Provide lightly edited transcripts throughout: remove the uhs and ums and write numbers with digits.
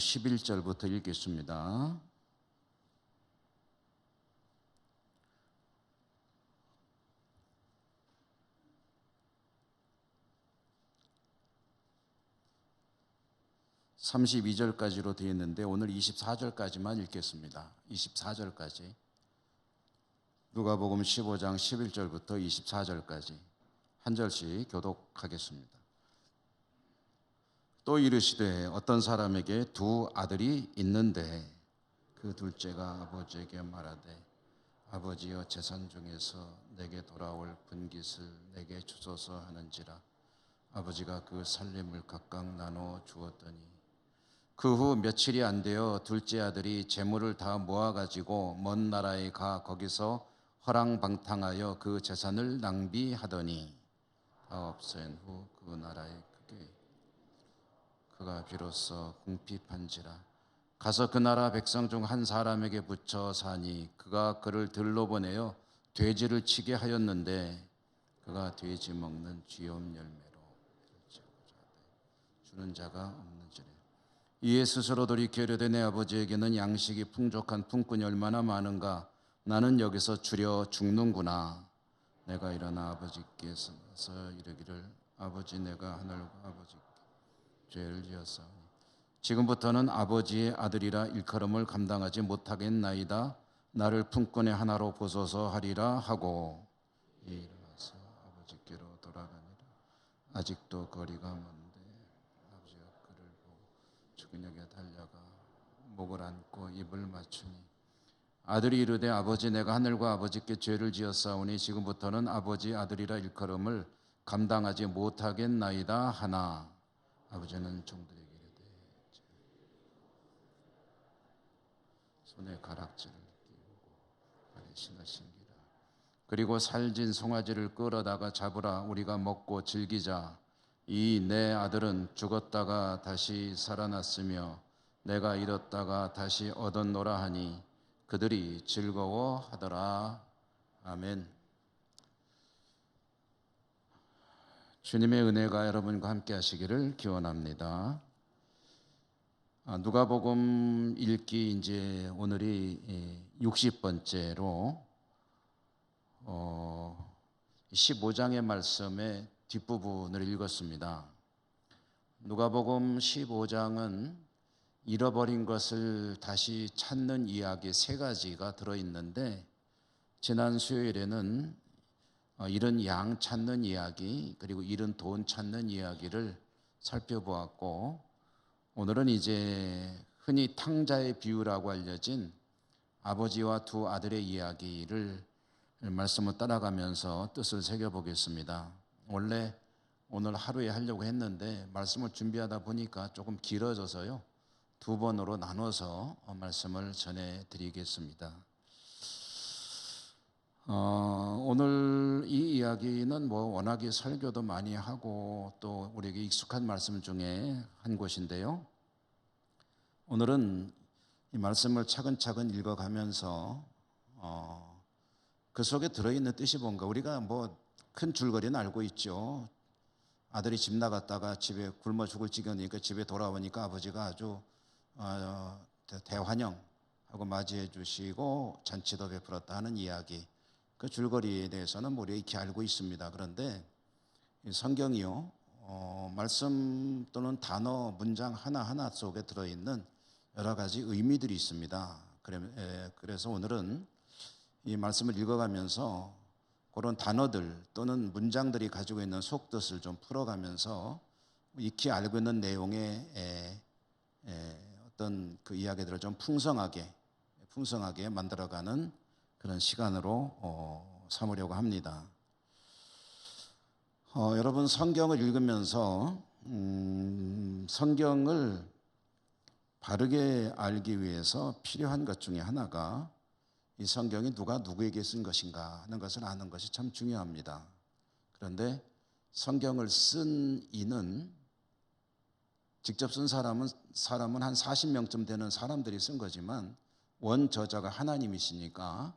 11절부터 읽겠습니다. (32절까지로) 되어 있는데 오늘 24절까지만 읽겠습니다. 24절까지. 누가복음 15장 11절부터 24절까지 한 절씩 교독하겠습니다. 또 이르시되 어떤 사람에게 두 아들이 있는데 그 둘째가 아버지에게 말하되 아버지여 재산 중에서 내게 돌아올 분깃을 내게 주소서 하는지라. 아버지가 그 살림을 각각 나눠 주었더니 그 후 며칠이 안 되어 둘째 아들이 재물을 다 모아가지고 먼 나라에 가 거기서 허랑방탕하여 그 재산을 낭비하더니 다 없앤 후 그 나라에 그가 비로소 궁핍한지라. 가서 그 나라 백성 중 한 사람에게 붙여 사니 그가 그를 들러 보내어 돼지를 치게 하였는데 그가 돼지 먹는 쥐염 열매로 주는 자가 없는지라. 이에 스스로 돌이켜 이르되 내 아버지에게는 양식이 풍족한 품꾼이 얼마나 많은가. 나는 여기서 주려 죽는구나. 내가 일어나 아버지께서 이르기를 아버지 내가 하늘과 아버지께 죄를 지었사오니 지금부터는 아버지의 아들이라 일컬음을 감당하지 못하겠나이다. 나를 품꾼의 하나로 보소서 하리라 하고 일어나서 아버지께로 돌아가니라. 아직도 거리가 먼데 아버지가 그를 보고 주근하게 달려가 목을 안고 입을 맞추니 아들이 이르되 아버지 내가 하늘과 아버지께 죄를 지었사오니 지금부터는 아버지 아들이라 일컬음을 감당하지 못하겠나이다 하나 아버지는 종들에게 이르되 손에 가락지를 끼우고 발에 신으신기라. 그리고 살진 송아지를 끌어다가 잡으라. 우리가 먹고 즐기자. 이 내 아들은 죽었다가 다시 살아났으며 내가 잃었다가 다시 얻었노라 하니 그들이 즐거워하더라. 아멘. 주님의 은혜가 여러분과 함께 하시기를 기원합니다. 누가복음 읽기 이제 오늘이 60번째로 15장의 말씀의 뒷부분을 읽었습니다. 누가복음 15장은 잃어버린 것을 다시 찾는 이야기 세 가지가 들어있는데 지난 수요일에는 잃은 양 찾는 이야기 그리고 잃은 돈 찾는 이야기를 살펴보았고 오늘은 이제 흔히 탕자의 비유라고 알려진 아버지와 두 아들의 이야기를 말씀을 따라가면서 뜻을 새겨보겠습니다. 원래 오늘 하루에 하려고 했는데 말씀을 준비하다 보니까 조금 길어져서요. 두 번으로 나눠서 말씀을 전해드리겠습니다. 오늘 이 이야기는 워낙에 설교도 많이 하고 또 우리에게 익숙한 말씀 중에 한 곳인데요. 오늘은 이 말씀을 차근차근 읽어가면서 그 속에 들어있는 뜻이 뭔가 우리가 큰 줄거리는 알고 있죠. 아들이 집 나갔다가 집에 굶어 죽을 지경이니까 집에 돌아오니까 아버지가 아주 대환영하고 맞이해 주시고 잔치도 베풀었다 하는 이야기. 그 줄거리에 대해서는 우리가 익히 알고 있습니다. 그런데 성경이요 말씀 또는 단어 문장 하나하나 속에 들어있는 여러 가지 의미들이 있습니다. 그래서 오늘은 이 말씀을 읽어가면서 그런 단어들 또는 문장들이 가지고 있는 속뜻을 좀 풀어가면서 익히 알고 있는 내용의 어떤 그 이야기들을 좀 풍성하게 만들어가는 그런 시간으로 삼으려고 합니다. 여러분 성경을 읽으면서 성경을 바르게 알기 위해서 필요한 것 중에 하나가 이 성경이 누가 누구에게 쓴 것인가 하는 것을 아는 것이 참 중요합니다. 그런데 성경을 쓴 이는 직접 쓴 사람은 한 40명쯤 되는 사람들이 쓴 거지만 원 저자가 하나님이시니까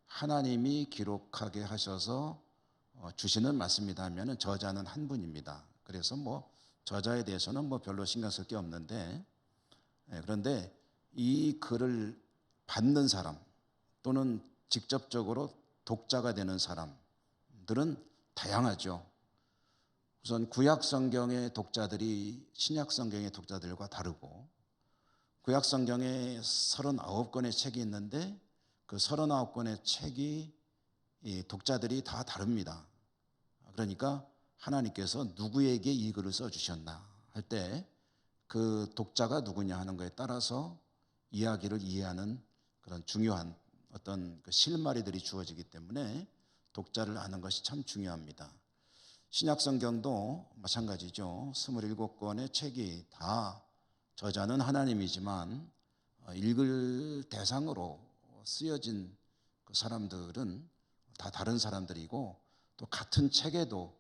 하나님이 기록하게 하셔서 주시는 말씀이다 하면 저자는 한 분입니다. 그래서 저자에 대해서는 별로 신경 쓸 게 없는데 그런데 이 글을 받는 사람 또는 직접적으로 독자가 되는 사람들은 다양하죠. 우선 구약 성경의 독자들이 신약 성경의 독자들과 다르고, 구약 성경에 39권의 책이 있는데 그 39권의 책이 이 독자들이 다 다릅니다. 그러니까 하나님께서 누구에게 이 글을 써주셨나 할 때 그 독자가 누구냐 하는 것에 따라서 이야기를 이해하는 그런 중요한 어떤 그 실마리들이 주어지기 때문에 독자를 아는 것이 참 중요합니다. 신약 성경도 마찬가지죠. 27권의 책이 다 저자는 하나님이지만 읽을 대상으로 쓰여진 그 사람들은 다 다른 사람들이고, 또 같은 책에도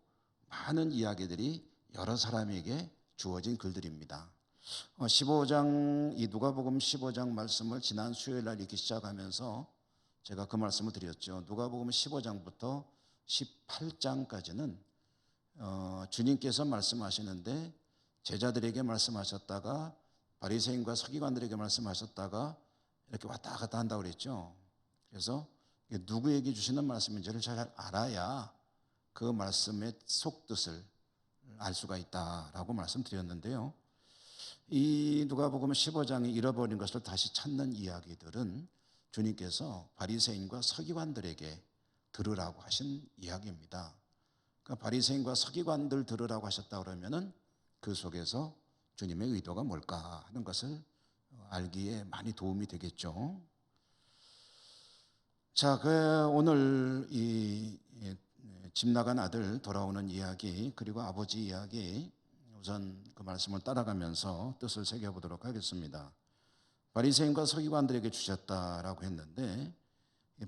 많은 이야기들이 여러 사람에게 주어진 글들입니다. 15장, 이 누가복음 15장 말씀을 지난 수요일 날 읽기 시작하면서 제가 그 말씀을 드렸죠. 누가복음 15장부터 18장까지는 주님께서 말씀하시는데 제자들에게 말씀하셨다가 바리새인과 서기관들에게 말씀하셨다가 이렇게 왔다 갔다 한다고 그랬죠. 그래서 누구에게 주시는 말씀인지를 잘 알아야 그 말씀의 속뜻을 알 수가 있다라고 말씀드렸는데요. 이 누가복음 15장이 잃어버린 것을 다시 찾는 이야기들은 주님께서 바리새인과 서기관들에게 들으라고 하신 이야기입니다. 그러니까 바리새인과 서기관들 들으라고 하셨다 그러면은 그 속에서 주님의 의도가 뭘까 하는 것을 알기에 많이 도움이 되겠죠. 자, 오늘 이 집 나간 아들 돌아오는 이야기, 그리고 아버지 이야기, 우선 그 말씀을 따라가면서 뜻을 새겨보도록 하겠습니다. 바리새인과 서기관들에게 주셨다라고 했는데,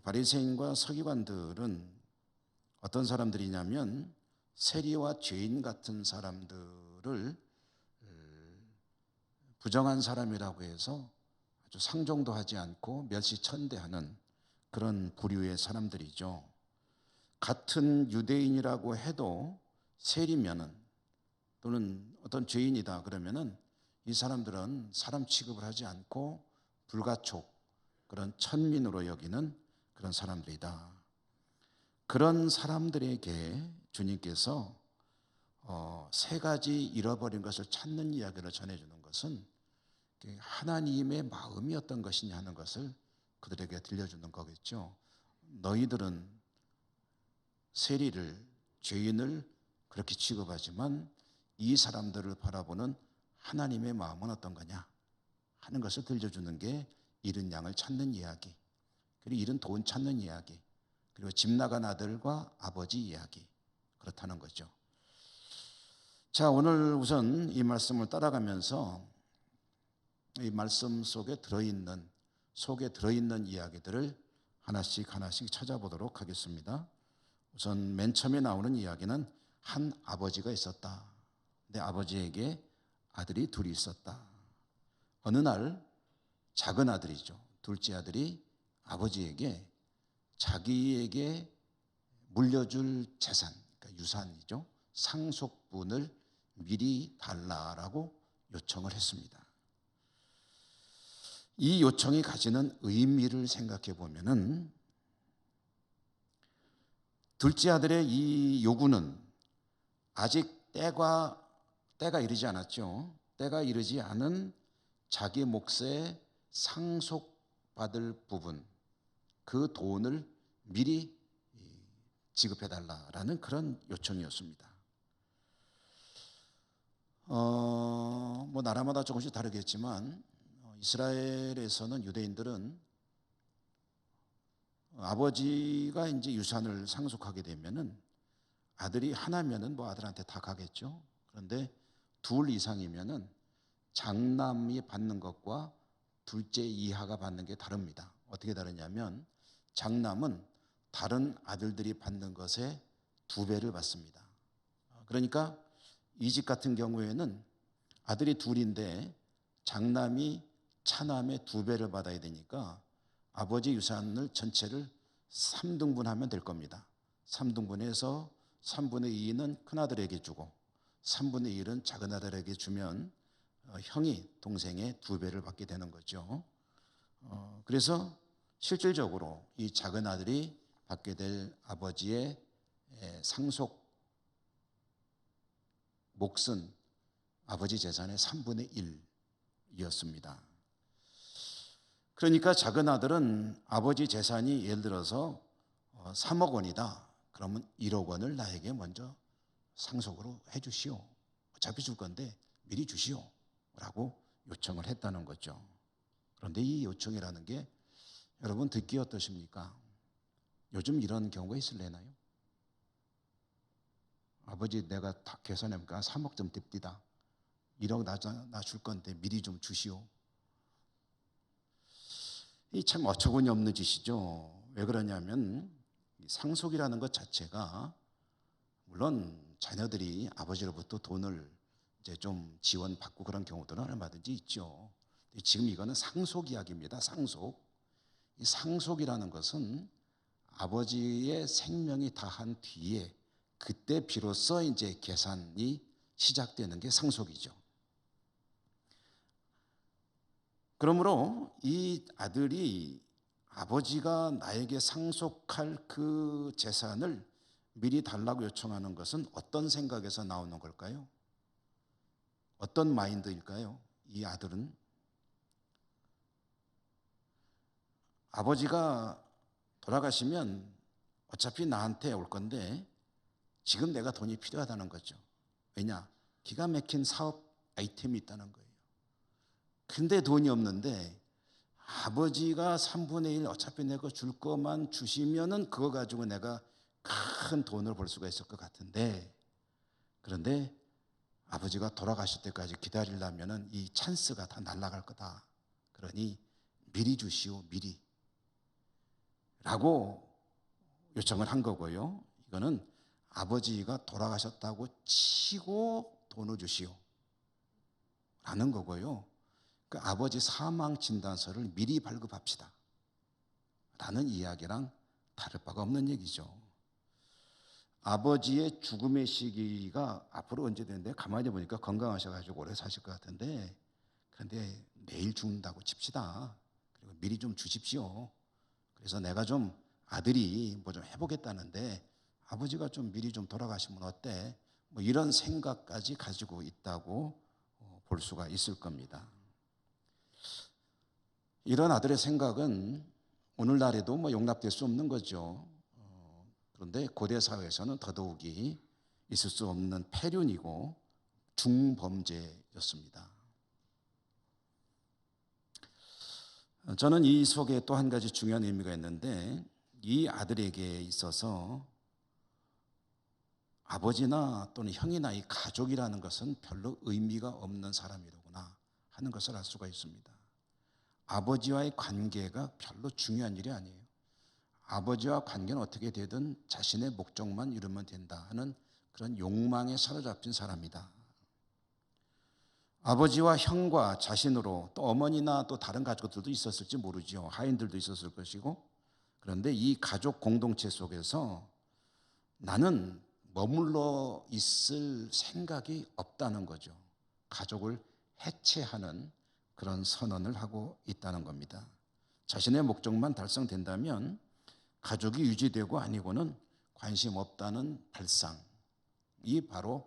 바리새인과 서기관들은 어떤 사람들이냐면 세리와 죄인 같은 사람들을 부정한 사람이라고 해서 아주 상종도 하지 않고 멸시천대하는 그런 부류의 사람들이죠. 같은 유대인이라고 해도 세리면은 또는 어떤 죄인이다 그러면은 이 사람들은 사람 취급을 하지 않고 불가촉, 그런 천민으로 여기는 그런 사람들이다. 그런 사람들에게 주님께서 세 가지 잃어버린 것을 찾는 이야기를 전해주는 것은 하나님의 마음이 어떤 것이냐 하는 것을 그들에게 들려주는 거겠죠. 너희들은 세리를, 죄인을 그렇게 취급하지만 이 사람들을 바라보는 하나님의 마음은 어떤 거냐 하는 것을 들려주는 게 잃은 양을 찾는 이야기, 그리고 잃은 돈 찾는 이야기, 그리고 집 나간 아들과 아버지 이야기, 그렇다는 거죠. 자, 오늘 우선 이 말씀을 따라가면서 이 말씀 속에 들어있는 이야기들을 하나씩 하나씩 찾아보도록 하겠습니다. 우선 맨 처음에 나오는 이야기는 한 아버지가 있었다. 내 아버지에게 아들이 둘이 있었다. 어느 날 작은 아들이죠. 둘째 아들이 아버지에게 자기에게 물려줄 재산, 그러니까 유산이죠. 상속분을 미리 달라라고 요청을 했습니다. 이 요청이 가지는 의미를 생각해 보면은 둘째 아들의 이 요구는 아직 때가 이르지 않았죠. 때가 이르지 않은 자기 몫에 상속받을 부분, 그 돈을 미리 지급해달라라는 그런 요청이었습니다. 뭐 나라마다 조금씩 다르겠지만 이스라엘에서는 유대인들은 아버지가 이제 유산을 상속하게 되면은 아들이 하나면은 뭐 아들한테 다 가겠죠. 그런데 둘 이상이면은 장남이 받는 것과 둘째 이하가 받는 게 다릅니다. 어떻게 다르냐면 장남은 다른 아들들이 받는 것의 2배를 받습니다. 그러니까 이 집 같은 경우에는 아들이 둘인데 장남이 차남의 2배를 받아야 되니까 아버지 유산을 전체를 3등분하면 될 겁니다. 3등분해서 3분의 2는 큰아들에게 주고 3분의 1은 작은아들에게 주면 형이 동생의 2배를 받게 되는 거죠. 그래서 실질적으로 이 작은 아들이 받게 될 아버지의 상속 몫은 아버지 재산의 3분의 1이었습니다. 그러니까 작은 아들은 아버지 재산이 예를 들어서 3억 원이다. 그러면 1억 원을 나에게 먼저 상속으로 해 주시오. 어차피 줄 건데 미리 주시오. 라고 요청을 했다는 거죠. 그런데 이 요청이라는 게 여러분 듣기 어떠십니까? 요즘 이런 경우가 있을래나요? 아버지 내가 다 계산해보니까 3억 좀 됩디다. 1억 나 줄 건데 미리 좀 주시오. 이 참 어처구니 없는 짓이죠. 왜 그러냐면 상속이라는 것 자체가 물론 자녀들이 아버지로부터 돈을 이제 좀 지원받고 그런 경우들은 얼마든지 있죠. 지금 이거는 상속 이야기입니다. 상속. 이 상속이라는 것은 아버지의 생명이 다한 뒤에 그때 비로소 이제 계산이 시작되는 게 상속이죠. 그러므로 이 아들이 아버지가 나에게 상속할 그 재산을 미리 달라고 요청하는 것은 어떤 생각에서 나오는 걸까요? 어떤 마인드일까요? 이 아들은 아버지가 돌아가시면 어차피 나한테 올 건데 지금 내가 돈이 필요하다는 거죠. 왜냐? 기가 막힌 사업 아이템이 있다는 거예요. 근데 돈이 없는데 아버지가 3분의 1 어차피 내가 줄 것만 주시면은 그거 가지고 내가 큰 돈을 벌 수가 있을 것 같은데 그런데 아버지가 돌아가실 때까지 기다리려면은 이 찬스가 다 날아갈 거다. 그러니 미리 주시오, 미리. 라고 요청을 한 거고요. 이거는 아버지가 돌아가셨다고 치고 돈을 주시오. 라는 거고요. 그 아버지 사망 진단서를 미리 발급합시다. 라는 이야기랑 다를 바가 없는 얘기죠. 아버지의 죽음의 시기가 앞으로 언제 되는데 가만히 보니까 건강하셔가지고 오래 사실 것 같은데 그런데 내일 죽는다고 칩시다. 그리고 미리 좀 주십시오. 그래서 내가 좀 아들이 뭐 좀 해보겠다는데 아버지가 좀 미리 좀 돌아가시면 어때? 뭐 이런 생각까지 가지고 있다고 볼 수가 있을 겁니다. 이런 아들의 생각은 오늘날에도 뭐 용납될 수 없는 거죠. 그런데 고대 사회에서는 더더욱이 있을 수 없는 폐륜이고 중범죄였습니다. 저는 이 속에 또 한 가지 중요한 의미가 있는데 이 아들에게 있어서 아버지나 또는 형이나 이 가족이라는 것은 별로 의미가 없는 사람이로구나 하는 것을 알 수가 있습니다. 아버지와의 관계가 별로 중요한 일이 아니에요. 아버지와 관계는 어떻게 되든 자신의 목적만 이루면 된다 하는 그런 욕망에 사로잡힌 사람이다. 아버지와 형과 자신으로 또 어머니나 또 다른 가족들도 있었을지 모르죠. 하인들도 있었을 것이고 그런데 이 가족 공동체 속에서 나는 머물러 있을 생각이 없다는 거죠. 가족을 해체하는 그런 선언을 하고 있다는 겁니다. 자신의 목적만 달성된다면 가족이 유지되고 아니고는 관심 없다는 발상이 바로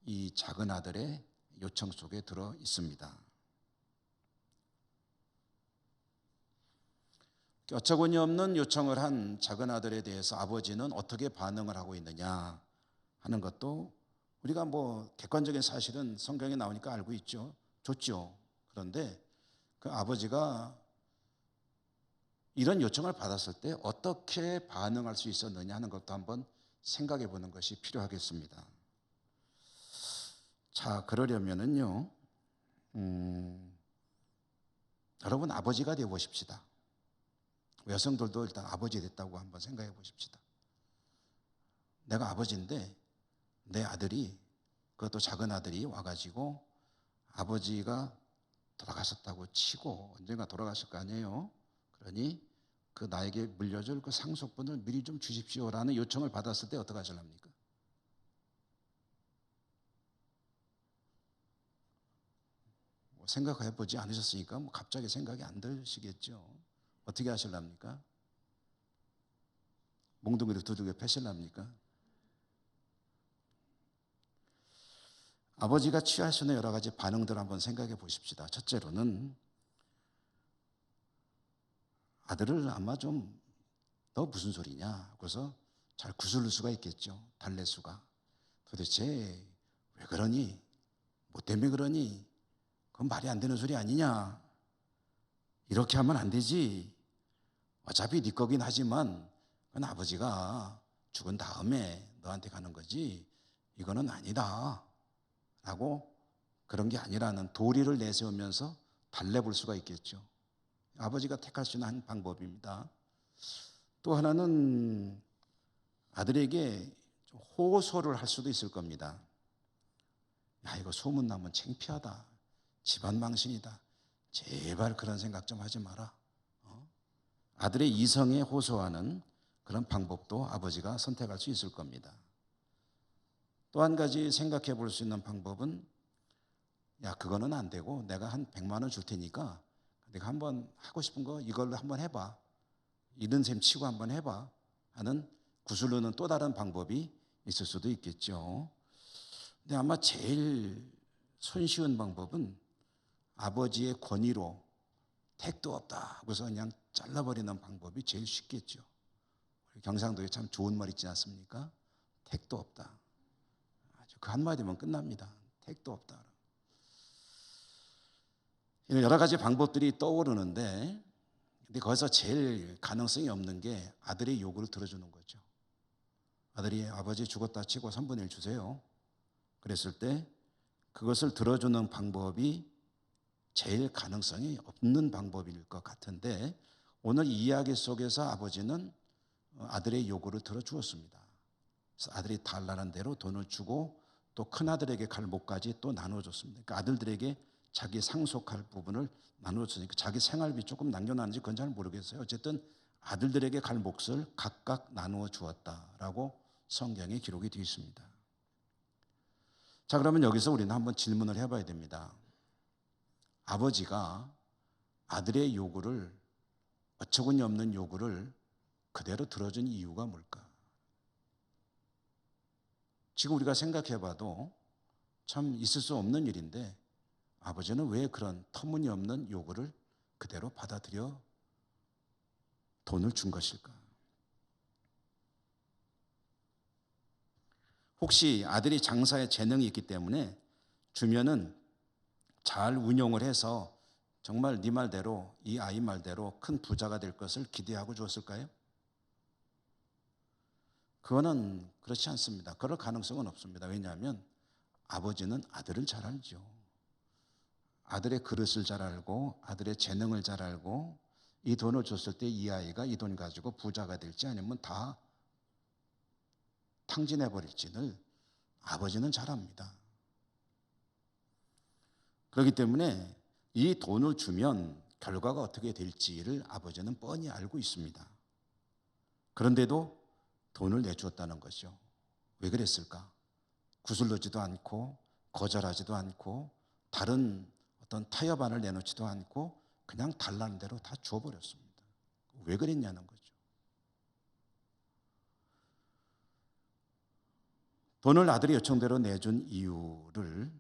이 작은 아들의 요청 속에 들어 있습니다. 어처구니 없는 요청을 한 작은 아들에 대해서 아버지는 어떻게 반응을 하고 있느냐 하는 것도 우리가 뭐 객관적인 사실은 성경에 나오니까 알고 있죠. 좋죠. 그런데 그 아버지가 이런 요청을 받았을 때 어떻게 반응할 수 있었느냐 하는 것도 한번 생각해 보는 것이 필요하겠습니다. 자, 그러려면은요, 여러분 아버지가 되어 보십시다. 여성들도 일단 아버지 됐다고 한번 생각해 보십시다. 내가 아버지인데 내 아들이 그것도 작은 아들이 와가지고 아버지가 돌아가셨다고 치고 언젠가 돌아가실 거 아니에요. 그러니 그 나에게 물려줄 그 상속분을 미리 좀 주십시오라는 요청을 받았을 때 어떻게 하실랍니까? 생각해 보지 않으셨으니까 갑자기 생각이 안 드시겠죠. 어떻게 하실랍니까? 몽둥이를 두들겨 패실랍니까? 아버지가 취할 수 있는 여러 가지 반응들을 한번 생각해 보십시다. 첫째로는 아들을 아마 좀 너 무슨 소리냐 그래서 잘 구슬릴 수가 있겠죠. 달래수가. 도대체 왜 그러니? 뭐 때문에 그러니? 그건 말이 안 되는 소리 아니냐? 이렇게 하면 안 되지. 어차피 네 거긴 하지만 그건 아버지가 죽은 다음에 너한테 가는 거지 이거는 아니다 라고, 그런 게 아니라는 도리를 내세우면서 달래볼 수가 있겠죠. 아버지가 택할 수 있는 한 방법입니다. 또 하나는 아들에게 호소를 할 수도 있을 겁니다. 야, 이거 소문나면 창피하다. 집안 망신이다. 제발 그런 생각 좀 하지 마라. 아들의 이성에 호소하는 그런 방법도 아버지가 선택할 수 있을 겁니다. 또 한 가지 생각해 볼 수 있는 방법은, 야, 그거는 안 되고 내가 한 100만 원 줄 테니까 내가 한번 하고 싶은 거 이걸로 한번 해봐. 이런 셈 치고 한번 해봐 하는 구슬르는 또 다른 방법이 있을 수도 있겠죠. 근데 아마 제일 손쉬운 방법은 아버지의 권위로 택도 없다 그래서 그냥 잘라버리는 방법이 제일 쉽겠죠. 경상도에 참 좋은 말 있지 않습니까? 택도 없다. 그 한마디면 끝납니다. 택도 없다. 여러 가지 방법들이 떠오르는데, 근데 거기서 제일 가능성이 없는 게 아들의 요구를 들어주는 거죠. 아들이 아버지 죽었다 치고 3분의 1 주세요. 그랬을 때 그것을 들어주는 방법이 제일 가능성이 없는 방법일 것 같은데, 오늘 이 이야기 속에서 아버지는 아들의 요구를 들어주었습니다. 그래서 아들이 달라는 대로 돈을 주고 또 큰아들에게 갈 몫까지 또 나눠줬습니다. 그러니까 아들들에게 자기 상속할 부분을 나눠줬으니까 자기 생활비 조금 남겨놨는지 그건 잘 모르겠어요. 어쨌든 아들들에게 갈 몫을 각각 나누어 주었다라고 성경에 기록이 되어 있습니다. 자, 그러면 여기서 우리는 한번 질문을 해봐야 됩니다. 아버지가 아들의 요구를, 어처구니 없는 요구를 그대로 들어준 이유가 뭘까? 지금 우리가 생각해 봐도 참 있을 수 없는 일인데 아버지는 왜 그런 터무니없는 요구를 그대로 받아들여 돈을 준 것일까? 혹시 아들이 장사에 재능이 있기 때문에 주면은 잘 운용을 해서 정말 네 말대로, 이 아이 말대로 큰 부자가 될 것을 기대하고 줬을까요? 그거는 그렇지 않습니다. 그럴 가능성은 없습니다. 왜냐하면 아버지는 아들을 잘 알죠. 아들의 그릇을 잘 알고 아들의 재능을 잘 알고 이 돈을 줬을 때 이 아이가 이 돈 가지고 부자가 될지 아니면 다 탕진해버릴지를 아버지는 잘 압니다. 그렇기 때문에 이 돈을 주면 결과가 어떻게 될지를 아버지는 뻔히 알고 있습니다. 그런데도 돈을 내주었다는 거죠. 왜 그랬을까? 구슬르지도 않고 거절하지도 않고 다른 어떤 타협안을 내놓지도 않고 그냥 달라는 대로 다 줘버렸습니다. 왜 그랬냐는 거죠. 돈을 아들이 요청대로 내준 이유를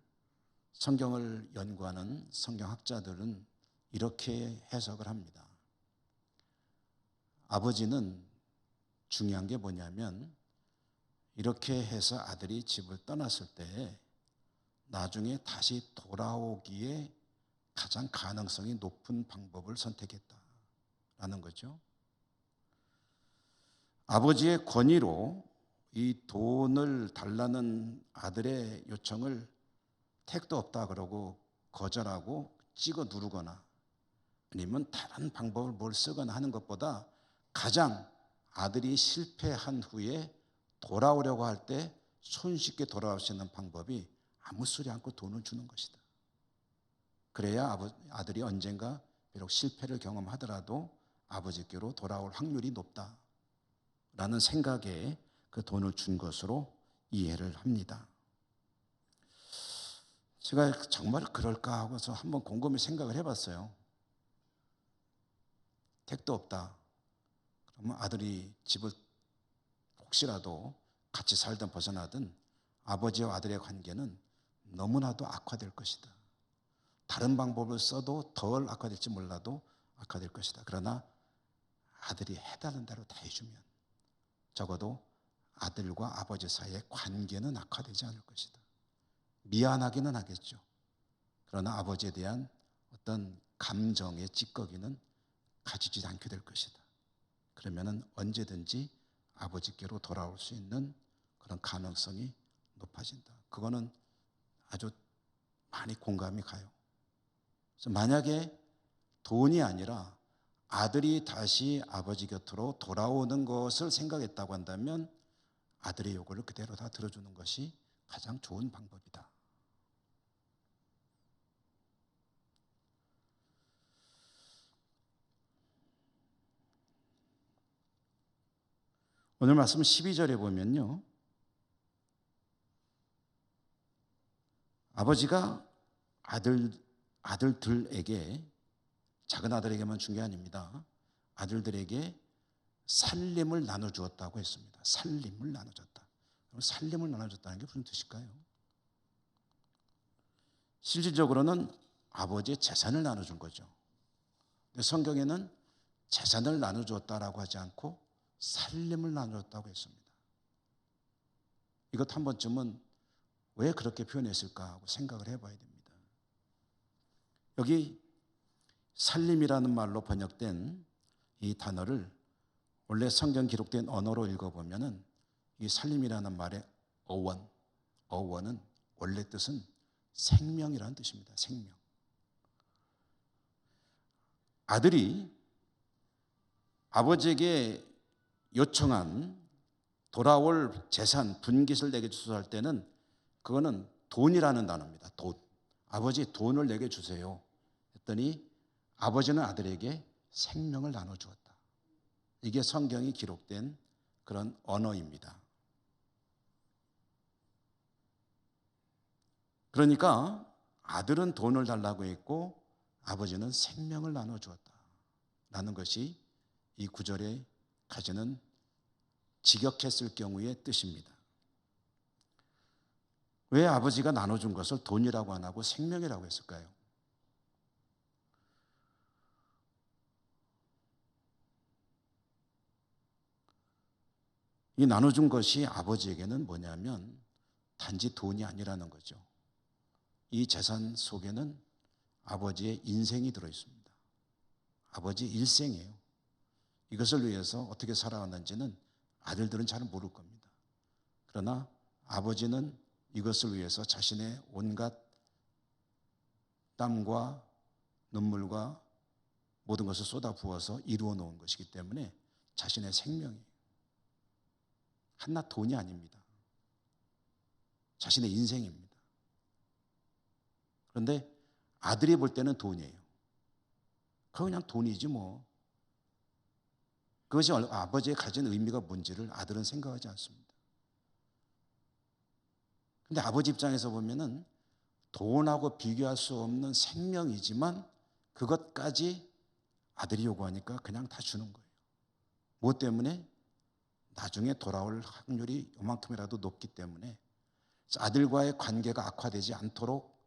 성경을 연구하는 성경학자들은 이렇게 해석을 합니다. 아버지는 중요한 게 뭐냐면 이렇게 해서 아들이 집을 떠났을 때 나중에 다시 돌아오기에 가장 가능성이 높은 방법을 선택했다라는 거죠. 아버지의 권위로 이 돈을 달라는 아들의 요청을 택도 없다 그러고 거절하고 찍어 누르거나 아니면 다른 방법을 뭘 쓰거나 하는 것보다 가장 아들이 실패한 후에 돌아오려고 할 때 손쉽게 돌아올 수 있는 방법이 아무 소리 않고 돈을 주는 것이다. 그래야 아들이 언젠가 비록 실패를 경험하더라도 아버지께로 돌아올 확률이 높다라는 생각에 그 돈을 준 것으로 이해를 합니다. 제가 정말 그럴까 하고서 한번 곰곰이 생각을 해봤어요. 택도 없다. 그러면 아들이 집을 혹시라도 같이 살든 벗어나든 아버지와 아들의 관계는 너무나도 악화될 것이다. 다른 방법을 써도 덜 악화될지 몰라도 악화될 것이다. 그러나 아들이 해달라는 대로 다 해주면 적어도 아들과 아버지 사이의 관계는 악화되지 않을 것이다. 미안하기는 하겠죠. 그러나 아버지에 대한 어떤 감정의 찌꺼기는 가지지 않게 될 것이다. 그러면은 언제든지 아버지께로 돌아올 수 있는 그런 가능성이 높아진다. 그거는 아주 많이 공감이 가요. 그래서 만약에 돈이 아니라 아들이 다시 아버지 곁으로 돌아오는 것을 생각했다고 한다면 아들의 요구를 그대로 다 들어주는 것이 가장 좋은 방법이다. 오늘 말씀 12절에 보면요, 아버지가 아들들에게, 작은 아들에게만 준 게 아닙니다. 아들들에게 살림을 나눠주었다고 했습니다. 살림을 나눠줬다. 살림을 나눠줬다는 게 무슨 뜻일까요? 실질적으로는 아버지의 재산을 나눠준 거죠. 근데 성경에는 재산을 나눠줬다라고 하지 않고 살림을 나눠줬다고 했습니다. 이것 한 번쯤은 왜 그렇게 표현했을까 하고 생각을 해봐야 됩니다. 여기 살림이라는 말로 번역된 이 단어를 원래 성경 기록된 언어로 읽어보면은 이 살림이라는 말의 어원은 원래 뜻은 생명이라는 뜻입니다. 생명. 아들이 아버지에게 요청한 돌아올 재산, 분깃을 내게 주소서 할 때는 그거는 돈이라는 단어입니다. 돈. 아버지 돈을 내게 주세요 했더니 아버지는 아들에게 생명을 나눠주었다. 이게 성경이 기록된 그런 언어입니다. 그러니까 아들은 돈을 달라고 했고 아버지는 생명을 나눠주었다 라는 것이 이 구절에 가지는 직역했을 경우의 뜻입니다. 왜 아버지가 나눠준 것을 돈이라고 안 하고 생명이라고 했을까요? 이 나눠준 것이 아버지에게는 뭐냐면 단지 돈이 아니라는 거죠. 이 재산 속에는 아버지의 인생이 들어있습니다. 아버지 일생이에요. 이것을 위해서 어떻게 살아왔는지는 아들들은 잘 모를 겁니다. 그러나 아버지는 이것을 위해서 자신의 온갖 땀과 눈물과 모든 것을 쏟아 부어서 이루어 놓은 것이기 때문에 자신의 생명이 한낱 돈이 아닙니다. 자신의 인생입니다. 그런데 아들이 볼 때는 돈이에요. 그거 그냥 돈이지 뭐. 그것이 아버지의 가진 의미가 뭔지를 아들은 생각하지 않습니다. 근데 아버지 입장에서 보면은 돈하고 비교할 수 없는 생명이지만 그것까지 아들이 요구하니까 그냥 다 주는 거예요. 뭐 때문에? 나중에 돌아올 확률이 요만큼이라도 높기 때문에 아들과의 관계가 악화되지 않도록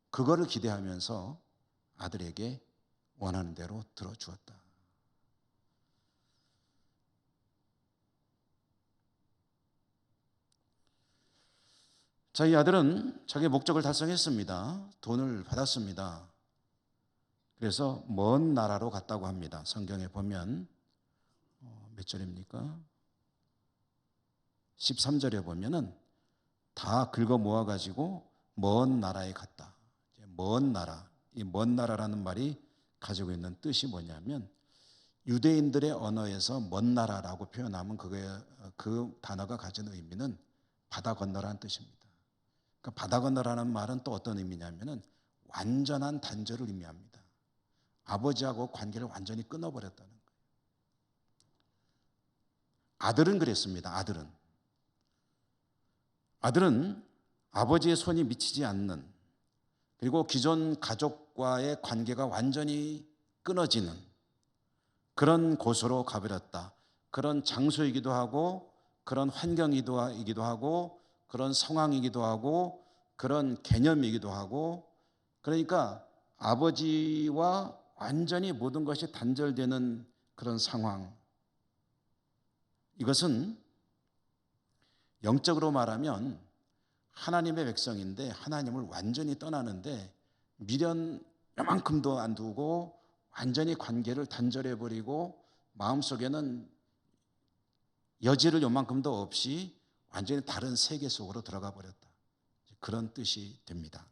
그거를 기대하면서 아들에게 원하는 대로 들어주었다. 자, 이 아들은 자기의 목적을 달성했습니다. 돈을 받았습니다. 그래서 먼 나라로 갔다고 합니다. 성경에 보면 몇 절입니까? 13절에 보면은 다 긁어 모아가지고 먼 나라에 갔다. 먼 나라, 이 먼 나라라는 말이 가지고 있는 뜻이 뭐냐면 유대인들의 언어에서 먼 나라라고 표현하면 그 단어가 가진 의미는 바다 건너라는 뜻입니다. 그러니까 바다 건너라는 말은 또 어떤 의미냐면은 완전한 단절을 의미합니다. 아버지하고 관계를 완전히 끊어버렸다는 거예요. 아들은 그랬습니다. 아들은 아버지의 손이 미치지 않는, 그리고 기존 가족과의 관계가 완전히 끊어지는 그런 곳으로 가버렸다. 그런 장소이기도 하고 그런 환경이기도 하고 그런 상황이기도 하고 그런 개념이기도 하고, 그러니까 아버지와 완전히 모든 것이 단절되는 그런 상황. 이것은 영적으로 말하면 하나님의 백성인데 하나님을 완전히 떠나는데 미련 요만큼도 안 두고 완전히 관계를 단절해버리고 마음속에는 여지를 요만큼도 없이 완전히 다른 세계 속으로 들어가 버렸다. 그런 뜻이 됩니다.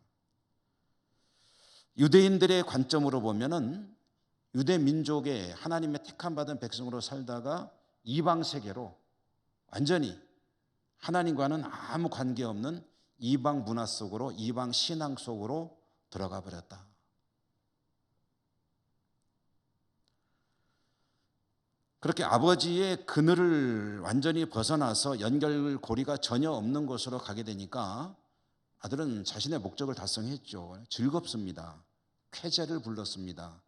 유대인들의 관점으로 보면은 유대 민족의 하나님의 택함 받은 백성으로 살다가 이방 세계로 완전히 하나님과는 아무 관계없는 이방 문화 속으로, 이방 신앙 속으로 들어가 버렸다. 그렇게 아버지의 그늘을 완전히 벗어나서 연결고리가 전혀 없는 곳으로 가게 되니까 아들은 자신의 목적을 달성했죠. 즐겁습니다. 쾌재를 불렀습니다.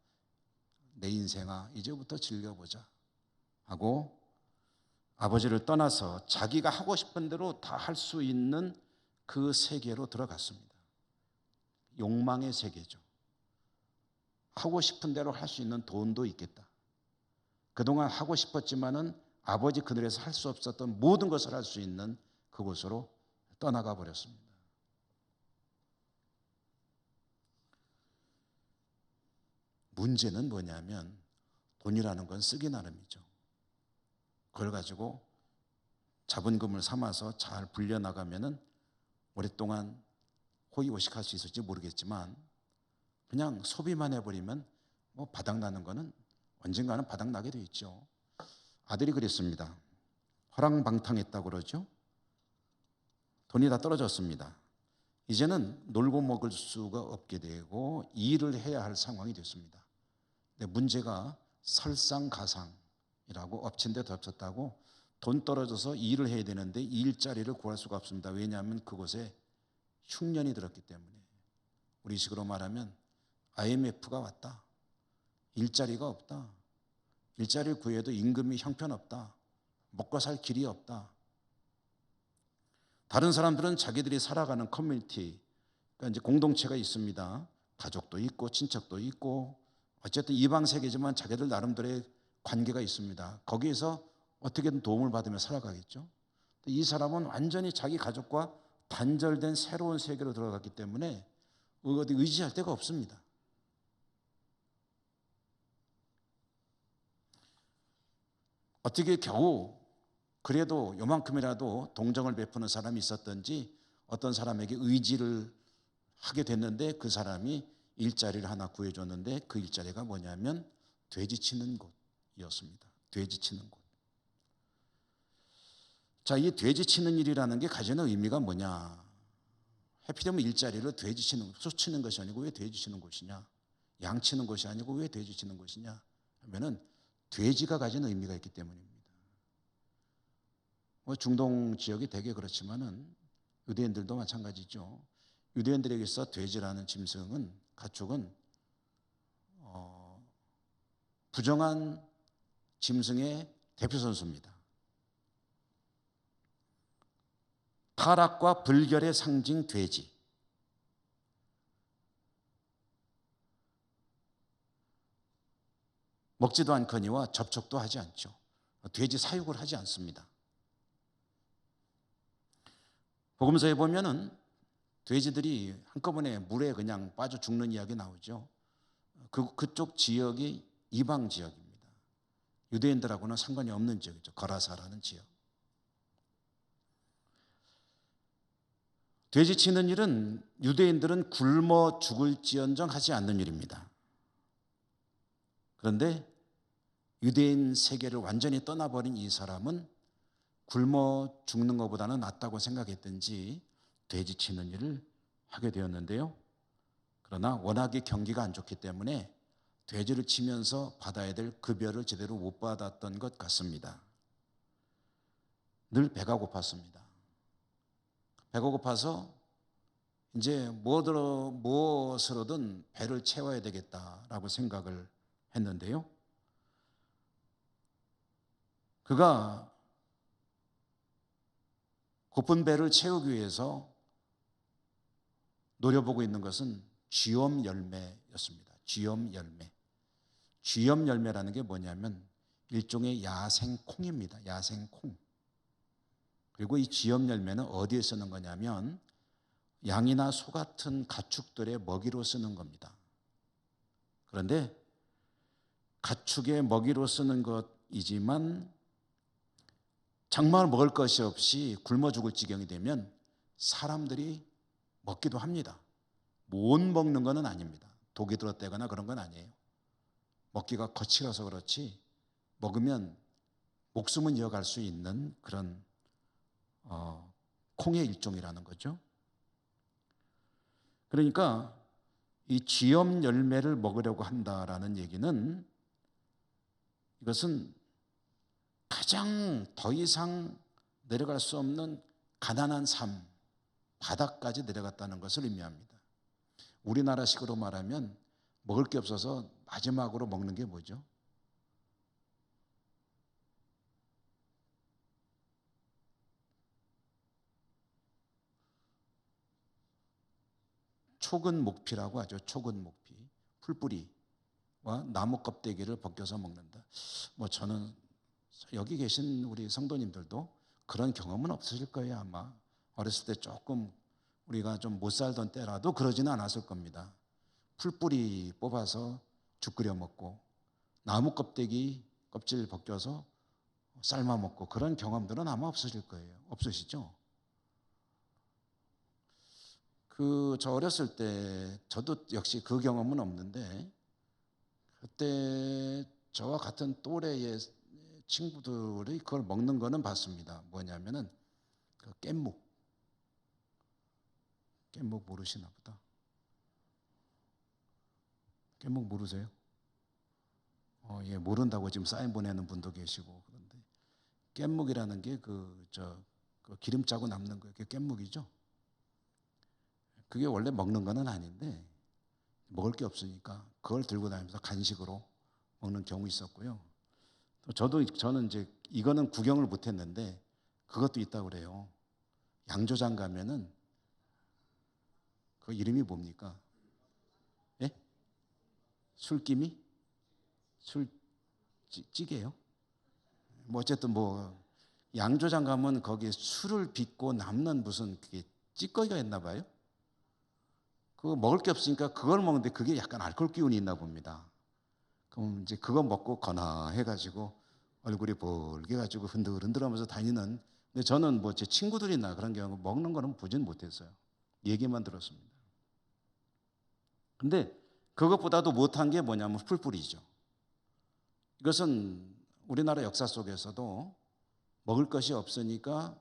내 인생아, 이제부터 즐겨보자 하고 아버지를 떠나서 자기가 하고 싶은 대로 다 할 수 있는 그 세계로 들어갔습니다. 욕망의 세계죠. 하고 싶은 대로 할 수 있는 돈도 있겠다. 그동안 하고 싶었지만은 아버지 그늘에서 할 수 없었던 모든 것을 할 수 있는 그곳으로 떠나가 버렸습니다. 문제는 뭐냐면 돈이라는 건 쓰기 나름이죠. 그걸 가지고 자본금을 삼아서 잘 불려나가면은 오랫동안 호의호식할 수 있을지 모르겠지만 그냥 소비만 해버리면 뭐 바닥나는 거는 언젠가는 바닥나게 돼 있죠. 아들이 그랬습니다. 허랑방탕했다고 그러죠. 돈이 다 떨어졌습니다. 이제는 놀고 먹을 수가 없게 되고 일을 해야 할 상황이 됐습니다. 근데 문제가 설상가상이라고 엎친 데 덮쳤다고 돈 떨어져서 일을 해야 되는데 일자리를 구할 수가 없습니다. 왜냐하면 그곳에 흉년이 들었기 때문에. 우리 식으로 말하면 IMF가 왔다. 일자리가 없다. 일자리를 구해도 임금이 형편없다. 먹고 살 길이 없다. 다른 사람들은 자기들이 살아가는 커뮤니티, 그러니까 이제 공동체가 있습니다. 가족도 있고 친척도 있고 어쨌든 이방 세계지만 자기들 나름대로의 관계가 있습니다. 거기에서 어떻게든 도움을 받으며 살아가겠죠. 이 사람은 완전히 자기 가족과 단절된 새로운 세계로 들어갔기 때문에 어디 의지할 데가 없습니다. 어떻게 겨우 그래도 요만큼이라도 동정을 베푸는 사람이 있었던지 어떤 사람에게 의지를 하게 됐는데 그 사람이 일자리를 하나 구해줬는데 그 일자리가 뭐냐면 돼지 치는 곳이었습니다. 돼지 치는 곳. 자, 이 돼지 치는 일이라는 게 가지는 의미가 뭐냐? 해피되면 일자리를 돼지 치는, 소 치는 것이 아니고 왜 돼지 치는 곳이냐? 양 치는 것이 아니고 왜 돼지 치는 곳이냐? 하면은 돼지가 가진 의미가 있기 때문입니다. 중동 지역이 되게 그렇지만은 유대인들도 마찬가지죠. 유대인들에게서 돼지라는 짐승은, 가축은 부정한 짐승의 대표 선수입니다. 타락과 불결의 상징 돼지. 먹지도 않거니와 접촉도 하지 않죠. 돼지 사육을 하지 않습니다. 복음서에 보면은 돼지들이 한꺼번에 물에 그냥 빠져 죽는 이야기 나오죠. 그쪽 지역이 이방 지역입니다. 유대인들하고는 상관이 없는 지역이죠. 거라사라는 지역. 돼지 치는 일은 유대인들은 굶어 죽을지언정 하지 않는 일입니다. 그런데 유대인 세계를 완전히 떠나버린 이 사람은 굶어 죽는 것보다는 낫다고 생각했든지 돼지 치는 일을 하게 되었는데요. 그러나 워낙에 경기가 안 좋기 때문에 돼지를 치면서 받아야 될 급여를 제대로 못 받았던 것 같습니다. 늘 배가 고팠습니다. 배가 고파서 이제 무엇으로든 배를 채워야 되겠다라고 생각을 했는데요. 그가 고픈 배를 채우기 위해서 노려보고 있는 것은 쥐엄 열매였습니다. 쥐엄 열매. 쥐엄 열매라는 게 뭐냐면 일종의 야생콩입니다. 야생콩. 그리고 이 쥐엄 열매는 어디에 쓰는 거냐면 양이나 소 같은 가축들의 먹이로 쓰는 겁니다. 그런데 가축의 먹이로 쓰는 것이지만 정말 먹을 것이 없이 굶어 죽을 지경이 되면 사람들이 먹기도 합니다. 못 먹는 건 아닙니다. 독이 들었다거나 그런 건 아니에요. 먹기가 거칠어서 그렇지 먹으면 목숨은 이어갈 수 있는 그런 콩의 일종이라는 거죠. 그러니까 이 쥐엄 열매를 먹으려고 한다라는 얘기는 이것은 가장 더 이상 내려갈 수 없는 가난한 삶, 바닥까지 내려갔다는 것을 의미합니다. 우리나라식으로 말하면 먹을 게 없어서 마지막으로 먹는 게 뭐죠? 촉은 목피라고 하죠. 촉은 목피. 풀뿌리와 나무 껍데기를 벗겨서 먹는다. 저는 여기 계신 우리 성도님들도 그런 경험은 없으실 거예요. 아마 어렸을 때 조금 우리가 좀 못 살던 때라도 그러지는 않았을 겁니다. 풀뿌리 뽑아서 죽 끓여 먹고 나무 껍데기 껍질 벗겨서 삶아 먹고 그런 경험들은 아마 없으실 거예요. 없으시죠? 저 어렸을 때 저도 역시 그 경험은 없는데 그때 저와 같은 또래의 친구들이 그걸 먹는 거는 봤습니다. 뭐냐면은 그 깻묵 모르시나 보다. 깻묵 모르세요? 예, 모른다고 지금 사인 보내는 분도 계시고 그런데 깻묵이라는 게 그 기름 짜고 남는 거 그게 깻묵이죠. 그게 원래 먹는 거는 아닌데 먹을 게 없으니까 그걸 들고 다니면서 간식으로 먹는 경우 있었고요. 저는 이제 이거는 구경을 못 했는데 그것도 있다고 그래요. 양조장 가면은 그 이름이 뭡니까? 예? 술기미? 찌개요? 어쨌든 양조장 가면 거기에 술을 빚고 남는 무슨 그게 찌꺼기가 있나 봐요. 그거 먹을 게 없으니까 그걸 먹는데 그게 약간 알코올 기운이 있나 봅니다. 그럼 이제 그거 먹고 건화해가지고 얼굴이 벌게가지고 흔들흔들하면서 다니는. 근데 저는 제 친구들이나 그런 경우 먹는 거는 보진 못했어요. 얘기만 들었습니다. 근데 그것보다도 못한 게 뭐냐면 풀뿌리죠. 이것은 우리나라 역사 속에서도 먹을 것이 없으니까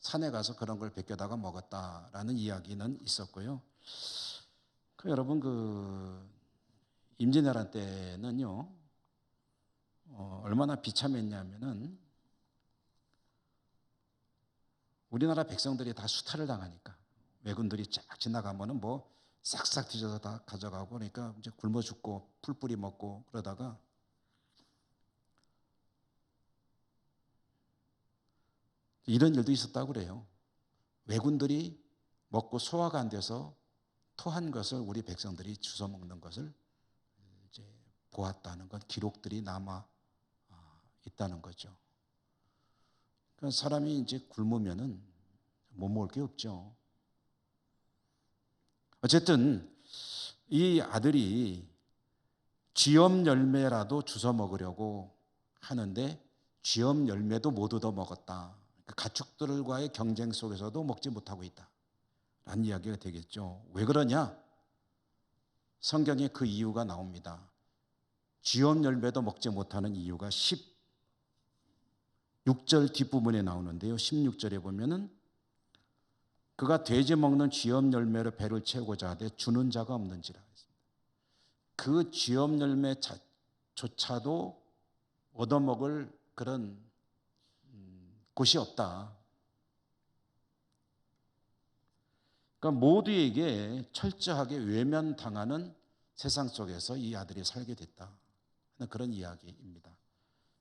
산에 가서 그런 걸 베껴다가 먹었다라는 이야기는 있었고요. 여러분 임진왜란 때는요 얼마나 비참했냐면은 우리나라 백성들이 다 수탈을 당하니까 왜군들이 쫙 지나가면은 싹싹 뒤져서 다 가져가고 그러니까 이제 굶어 죽고 풀뿌리 먹고 그러다가 이런 일도 있었다고 그래요. 왜군들이 먹고 소화가 안 돼서 토한 것을 우리 백성들이 주워 먹는 것을 이제 보았다는 것, 기록들이 남아 있다는 거죠. 그러니까 사람이 이제 굶으면은 못 먹을 게 없죠. 어쨌든 이 아들이 쥐엄 열매라도 주워 먹으려고 하는데 쥐엄 열매도 못 얻어 먹었다. 가축들과의 경쟁 속에서도 먹지 못하고 있다. 라는 이야기가 되겠죠. 왜 그러냐? 성경에 그 이유가 나옵니다. 쥐엄 열매도 먹지 못하는 이유가 16절 뒷부분에 나오는데요. 16절에 보면은 그가 돼지 먹는 쥐엄 열매로 배를 채우고자 하되 주는 자가 없는지라. 그 쥐엄 열매조차도 얻어먹을 그런 곳이 없다. 그러니까 모두에게 철저하게 외면당하는 세상 속에서 이 아들이 살게 됐다 하는 그런 이야기입니다.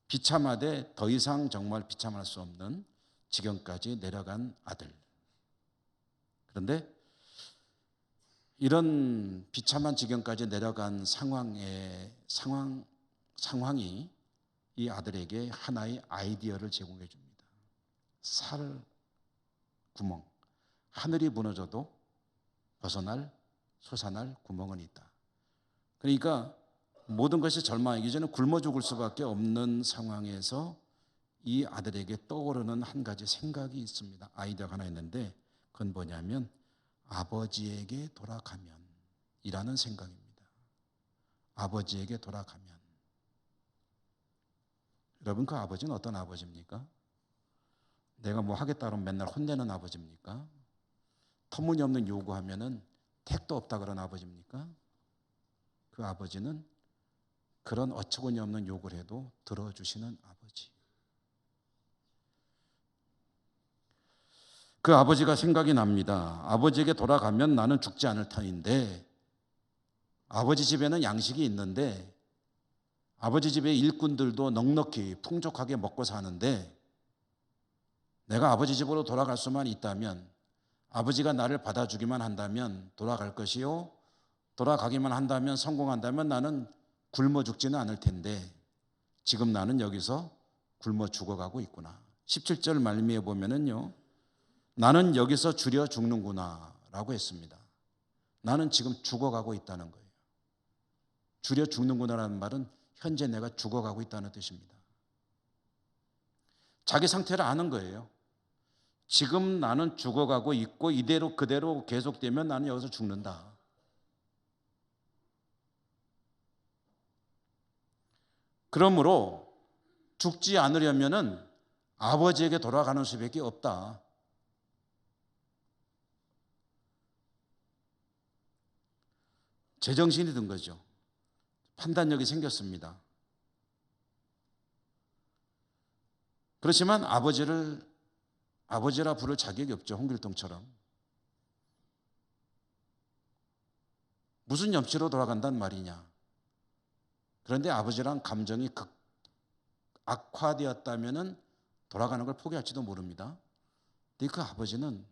비참하되 더 이상 정말 비참할 수 없는 지경까지 내려간 아들. 그런데 이런 비참한 지경까지 내려간 상황이 이 아들에게 하나의 아이디어를 제공해 줍니다. 살 구멍, 하늘이 무너져도 솟아날 구멍은 있다. 그러니까 모든 것이 절망이기 전에 굶어 죽을 수밖에 없는 상황에서 이 아들에게 떠오르는 한 가지 생각이 있습니다. 아이디어가 하나 있는데 그건 뭐냐면 아버지에게 돌아가면 이라는 생각입니다. 아버지에게 돌아가면. 여러분, 그 아버지는 어떤 아버지입니까? 내가 뭐 하겠다 그러면 맨날 혼내는 아버지입니까? 터무니없는 요구하면은 택도 없다 그런 아버지입니까? 그 아버지는 그런 어처구니 없는 요구를 해도 들어주시는 아버지. 그 아버지가 생각이 납니다. 아버지에게 돌아가면 나는 죽지 않을 터인데, 아버지 집에는 양식이 있는데, 아버지 집의 일꾼들도 넉넉히 풍족하게 먹고 사는데, 내가 아버지 집으로 돌아갈 수만 있다면, 아버지가 나를 받아주기만 한다면 돌아갈 것이요, 돌아가기만 한다면, 성공한다면 나는 굶어 죽지는 않을 텐데 지금 나는 여기서 굶어 죽어가고 있구나. 17절 말미에 보면은요, 나는 여기서 주려 죽는구나 라고 했습니다. 나는 지금 죽어가고 있다는 거예요. 주려 죽는구나라는 말은 현재 내가 죽어가고 있다는 뜻입니다. 자기 상태를 아는 거예요. 지금 나는 죽어가고 있고 이대로 그대로 계속되면 나는 여기서 죽는다. 그러므로 죽지 않으려면은 아버지에게 돌아가는 수밖에 없다. 제정신이 든 거죠. 판단력이 생겼습니다. 그렇지만 아버지라 부를 자격이 없죠. 홍길동처럼. 무슨 염치로 돌아간단 말이냐. 그런데 아버지랑 감정이 악화되었다면 돌아가는 걸 포기할지도 모릅니다. 근데 그 아버지는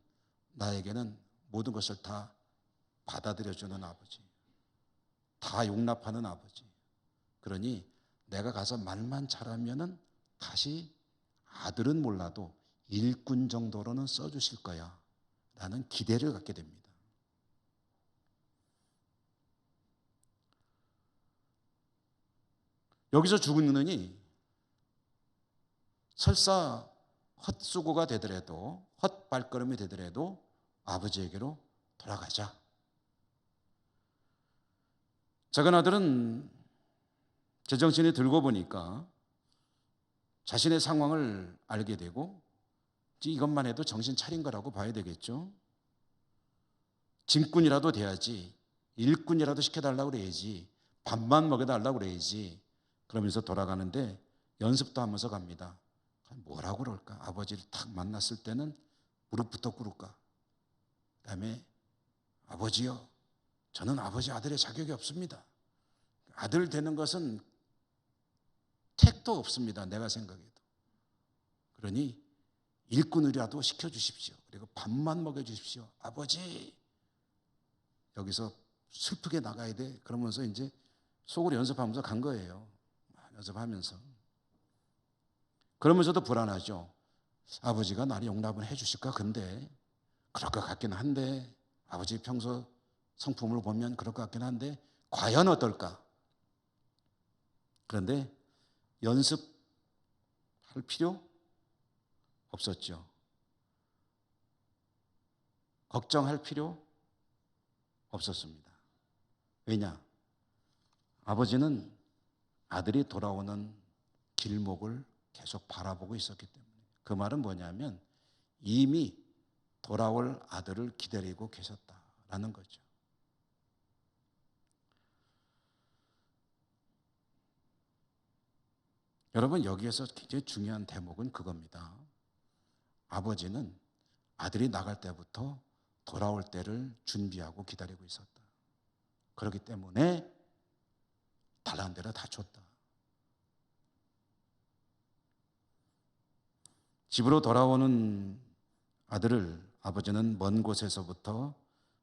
나에게는 모든 것을 다 받아들여주는 아버지, 다 용납하는 아버지. 그러니 내가 가서 말만 잘하면은 다시 아들은 몰라도 일꾼 정도로는 써주실 거야 라는 기대를 갖게 됩니다. 여기서 죽느니 설사 헛수고가 되더라도, 헛발걸음이 되더라도 아버지에게로 돌아가자. 작은 아들은 제정신이 들고 보니까 자신의 상황을 알게 되고 이것만 해도 정신 차린 거라고 봐야 되겠죠. 짐꾼이라도 돼야지, 일꾼이라도 시켜달라고 그래야지, 밥만 먹여달라고 그래야지. 그러면서 돌아가는데 연습도 하면서 갑니다. 뭐라고 그럴까? 아버지를 탁 만났을 때는 무릎부터 꿇을까? 그다음에 아버지요, 저는 아버지 아들의 자격이 없습니다. 아들 되는 것은 택도 없습니다. 내가 생각해도. 그러니 일꾼이라도 시켜주십시오. 그리고 밥만 먹여주십시오. 아버지, 여기서 슬프게 나가야 돼. 그러면서 이제 속으로 연습하면서 간 거예요. 연습하면서. 그러면서도 불안하죠. 아버지가 나를 용납을 해 주실까? 근데 그럴 것 같긴 한데, 아버지 평소 성품을 보면 그럴 것 같긴 한데 과연 어떨까? 그런데 연습할 필요 없었죠. 걱정할 필요 없었습니다. 왜냐? 아버지는 아들이 돌아오는 길목을 계속 바라보고 있었기 때문에. 그 말은 뭐냐면 이미 돌아올 아들을 기다리고 계셨다라는 거죠. 여러분, 여기에서 굉장히 중요한 대목은 그겁니다. 아버지는 아들이 나갈 때부터 돌아올 때를 준비하고 기다리고 있었다. 그렇기 때문에 달라는 대로 다 줬다. 집으로 돌아오는 아들을 아버지는 먼 곳에서부터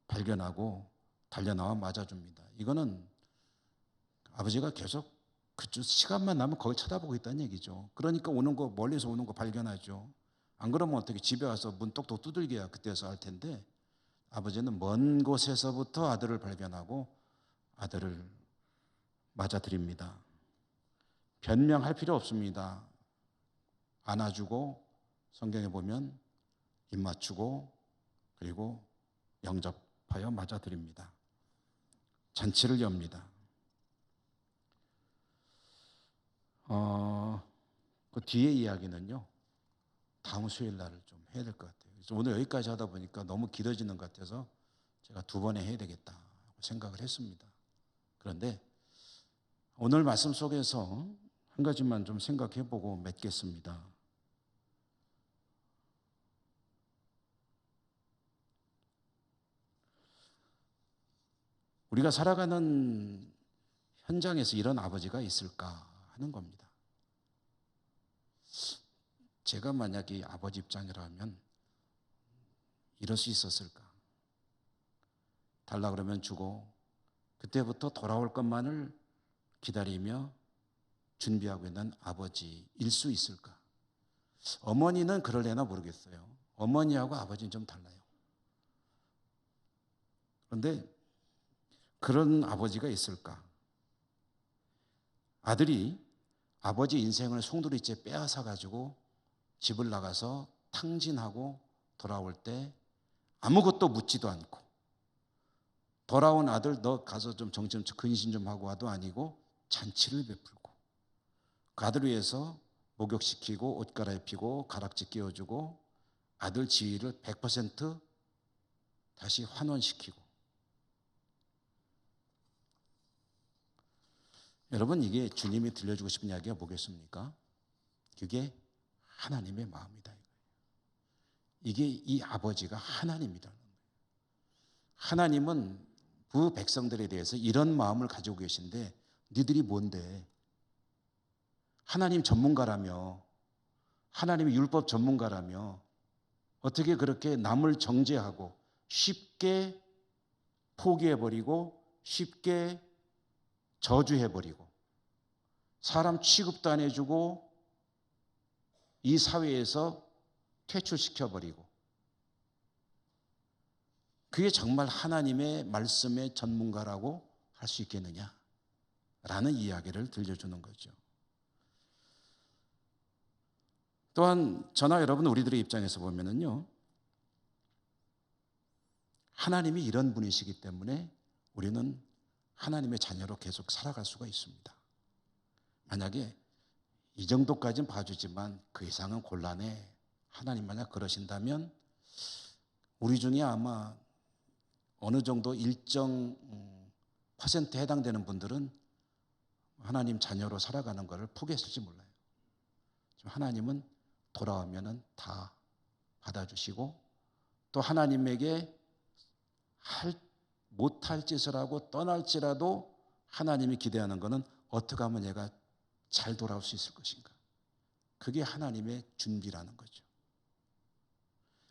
발견하고 달려나와 맞아줍니다. 이거는 아버지가 계속 그쪽 시간만 나면 거기 쳐다보고 있다는 얘기죠. 그러니까 오는 거, 멀리서 오는 거 발견하죠. 안 그러면 어떻게 집에 와서 문 똑똑 두들겨야 그때서 할 텐데, 아버지는 먼 곳에서부터 아들을 발견하고 아들을 맞아드립니다. 변명할 필요 없습니다. 안아주고, 성경에 보면 입 맞추고, 그리고 영접하여 맞아드립니다. 잔치를 엽니다. 그 뒤에 이야기는요, 다음 수요일 날을 좀 해야 될 것 같아요. 그래서 오늘 여기까지 하다 보니까 너무 길어지는 것 같아서 제가 2번에 해야 되겠다 생각을 했습니다. 그런데 오늘 말씀 속에서 한 가지만 좀 생각해 보고 맺겠습니다. 우리가 살아가는 현장에서 이런 아버지가 있을까 하는 겁니다. 제가 만약에 아버지 입장이라면 이럴 수 있었을까? 달라 그러면 주고 그때부터 돌아올 것만을 기다리며 준비하고 있는 아버지일 수 있을까? 어머니는 그럴래나 모르겠어요. 어머니하고 아버지는 좀 달라요. 그런데 그런 아버지가 있을까? 아들이 아버지 인생을 송두리째 빼앗아 가지고 집을 나가서 탕진하고 돌아올 때 아무것도 묻지도 않고, 돌아온 아들 너 가서 좀 정신 좀 근신 좀 하고 와도 아니고 잔치를 베풀고, 그 아들 위해서 목욕시키고 옷 갈아입히고 가락지 끼워주고 아들 지위를 100% 다시 환원시키고. 여러분, 이게 주님이 들려주고 싶은 이야기가 뭐겠습니까? 그게 하나님의 마음이다. 이게 이 아버지가 하나님이다. 하나님은 그 백성들에 대해서 이런 마음을 가지고 계신데 니들이 뭔데? 하나님 전문가라며, 하나님의 율법 전문가라며 어떻게 그렇게 남을 정죄하고 쉽게 포기해버리고 쉽게 저주해버리고 사람 취급도 안 해주고 이 사회에서 퇴출시켜버리고, 그게 정말 하나님의 말씀의 전문가라고 할 수 있겠느냐? 라는 이야기를 들려주는 거죠. 또한 저나 여러분 우리들의 입장에서 보면은요, 하나님이 이런 분이시기 때문에 우리는 하나님의 자녀로 계속 살아갈 수가 있습니다. 만약에 이 정도까지는 봐주지만 그 이상은 곤란해, 하나님 만약 그러신다면 우리 중에 아마 어느 정도 일정 퍼센트에 해당되는 분들은 하나님 자녀로 살아가는 것을 포기했을지 몰라요. 하나님은 돌아오면은 다 받아주시고, 또 하나님에게 못할 짓을 하고 떠날지라도 하나님이 기대하는 것은 어떻게 하면 얘가 잘 돌아올 수 있을 것인가. 그게 하나님의 준비라는 거죠.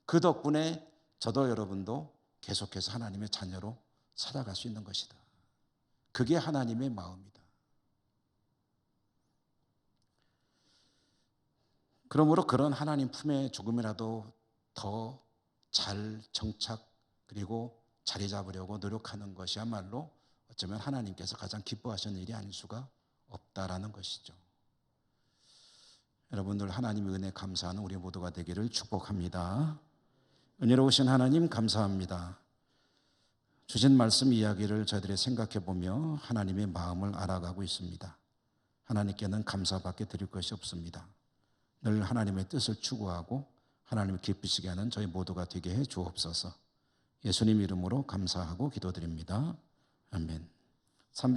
그 덕분에 저도 여러분도 계속해서 하나님의 자녀로 살아갈 수 있는 것이다. 그게 하나님의 마음이다. 그러므로 그런 하나님 품에 조금이라도 더 잘 정착 그리고 자리 잡으려고 노력하는 것이야말로 어쩌면 하나님께서 가장 기뻐하시는 일이 아닐 수가 없다라는 것이죠. 여러분들 하나님의 은혜 감사하는 우리 모두가 되기를 축복합니다. 은혜로우신 하나님 감사합니다. 주신 말씀 이야기를 저희들이 생각해 보며 하나님의 마음을 알아가고 있습니다. 하나님께는 감사밖에 드릴 것이 없습니다. 늘 하나님의 뜻을 추구하고 하나님을 기쁘시게 하는 저희 모두가 되게 해 주옵소서. 예수님 이름으로 감사하고 기도드립니다. 아멘.